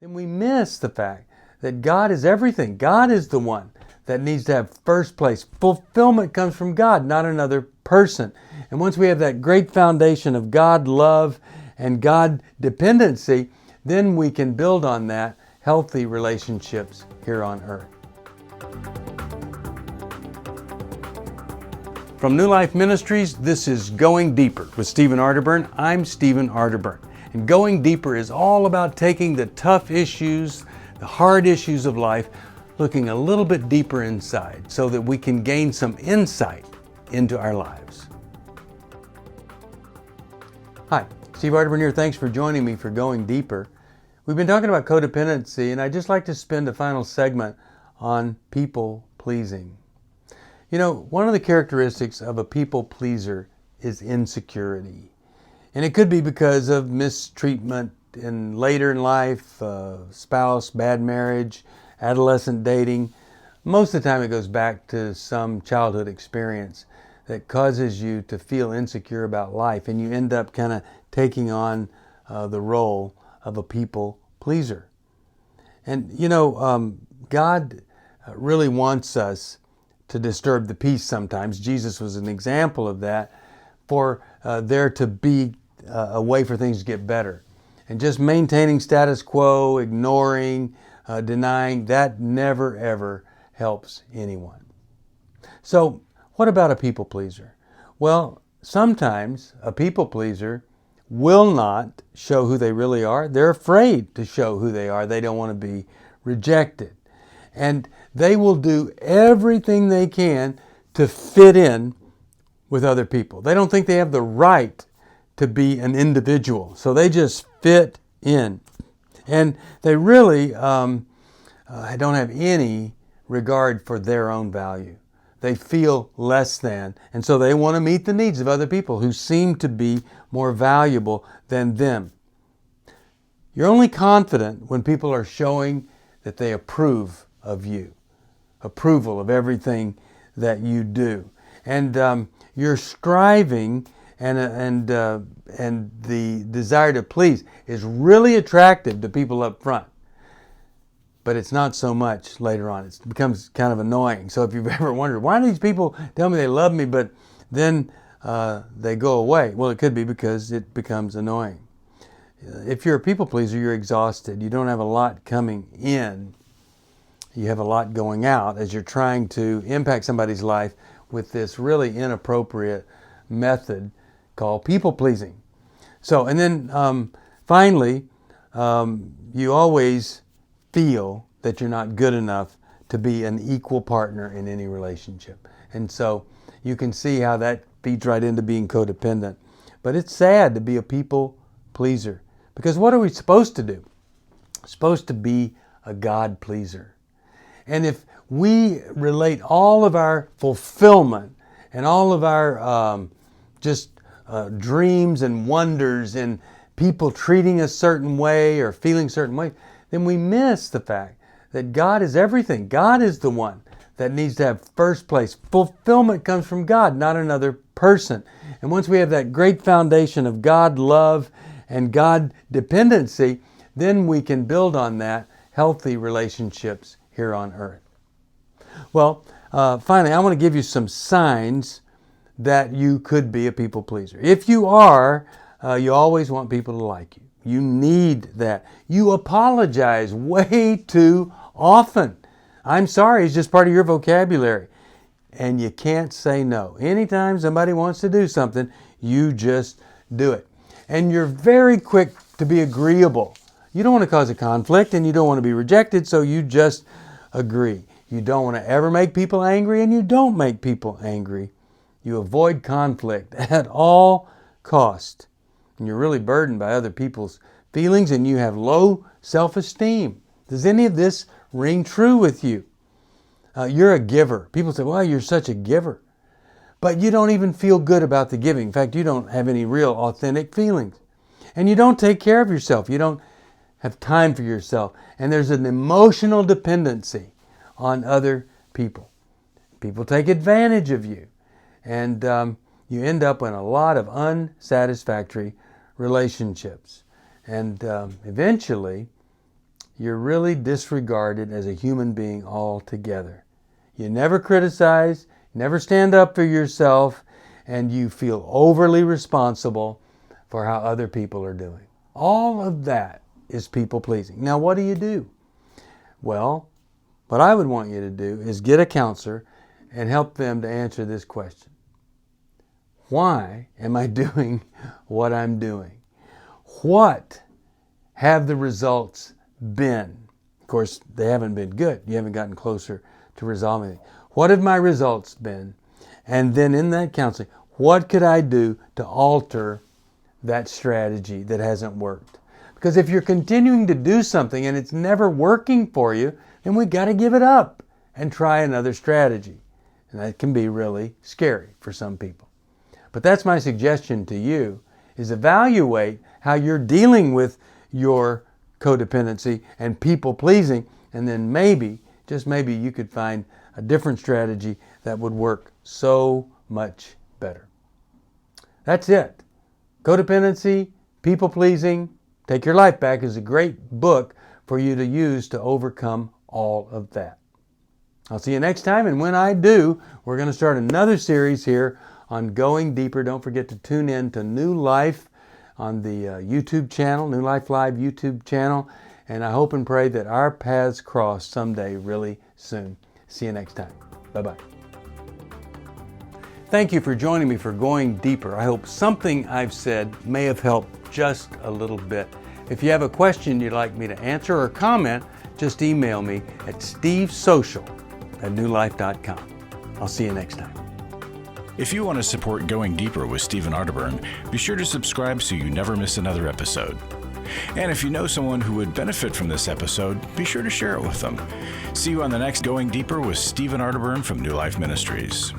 then we miss the fact that God is everything. God is the one that needs to have first place. Fulfillment comes from God, not another person. And once we have that great foundation of God love and God dependency, then we can build on that healthy relationships here on earth. From New Life Ministries, this is Going Deeper with Stephen Arterburn. I'm Stephen Arterburn. And Going Deeper is all about taking the tough issues, the hard issues of life, looking a little bit deeper inside so that we can gain some insight into our lives. Hi, Steve Arterburn here. Thanks for joining me for Going Deeper. We've been talking about codependency, and I'd just like to spend a final segment on people pleasing. You know, one of the characteristics of a people pleaser is insecurity. And it could be because of mistreatment later in life, spouse, bad marriage, adolescent dating. Most of the time it goes back to some childhood experience that causes you to feel insecure about life, and you end up kind of taking on the role of a people pleaser. And you know, God really wants us to disturb the peace sometimes. Jesus was an example of that, for there to be a way for things to get better. And just maintaining status quo, ignoring, denying, that never ever helps anyone. So what about a people pleaser? Well, sometimes a people pleaser will not show who they really are. They're afraid to show who they are. They don't want to be rejected. And they will do everything they can to fit in with other people. They don't think they have the right to be an individual, so they just fit in. And they really don't have any regard for their own value. They feel less than, and so they want to meet the needs of other people who seem to be more valuable than them. You're only confident when people are showing that they approve of you, approval of everything that you do. And you're striving, and the desire to please is really attractive to people up front. But it's not so much later on. It becomes kind of annoying. So if you've ever wondered, why do these people tell me they love me, but then they go away? Well, it could be because it becomes annoying. If you're a people pleaser, you're exhausted. You don't have a lot coming in. You have a lot going out as you're trying to impact somebody's life with this really inappropriate method called people pleasing. So, and then finally, you always feel that you're not good enough to be an equal partner in any relationship. And so you can see how that feeds right into being codependent. But it's sad to be a people pleaser, because what are we supposed to do? We're supposed to be a God pleaser. And if we relate all of our fulfillment and all of our dreams and wonders in people treating a certain way or feeling certain way, then we miss the fact that God is everything. God is the one that needs to have first place. Fulfillment comes from God, not another person. And once we have that great foundation of God love and God dependency, then we can build on that healthy relationships here on earth. Well, finally, I want to give you some signs that you could be a people pleaser. If you are, you always want people to like you. You need that. You apologize way too often. I'm sorry is just part of your vocabulary. And you can't say no. Anytime somebody wants to do something, you just do it. And you're very quick to be agreeable. You don't want to cause a conflict, and you don't want to be rejected, so you just agree. You don't want to ever make people angry, and you don't make people angry. You avoid conflict at all cost. And you're really burdened by other people's feelings, and you have low self-esteem. Does any of this ring true with you? You're a giver. People say, well, you're such a giver. But you don't even feel good about the giving. In fact, you don't have any real authentic feelings. And you don't take care of yourself. You don't have time for yourself. And there's an emotional dependency on other people. People take advantage of you. And you end up in a lot of unsatisfactory relationships. And eventually, you're really disregarded as a human being altogether. You never criticize, never stand up for yourself, and you feel overly responsible for how other people are doing. All of that is people pleasing. Now, what do? Well, what I would want you to do is get a counselor and help them to answer this question. Why am I doing what I'm doing? What have the results been? Of course, they haven't been good. You haven't gotten closer to resolving it. What have my results been? And then in that counseling, what could I do to alter that strategy that hasn't worked? Because if you're continuing to do something and it's never working for you, then we got to give it up and try another strategy. And that can be really scary for some people. But that's my suggestion to you, is evaluate how you're dealing with your codependency and people pleasing, and then maybe, just maybe, you could find a different strategy that would work so much better. That's it. Codependency, people pleasing, Take Your Life Back is a great book for you to use to overcome all of that. I'll see you next time, and when I do, we're going to start another series here on Going Deeper. Don't forget to tune in to New Life on the YouTube channel, New Life Live YouTube channel, and I hope and pray that our paths cross someday really soon. See you next time. Bye-bye. Thank you for joining me for Going Deeper. I hope something I've said may have helped just a little bit. If you have a question you'd like me to answer or comment, just email me at stevesocial@newlife.com. I'll see you next time. If you want to support Going Deeper with Stephen Arterburn, be sure to subscribe so you never miss another episode. And if you know someone who would benefit from this episode, be sure to share it with them. See you on the next Going Deeper with Stephen Arterburn from New Life Ministries.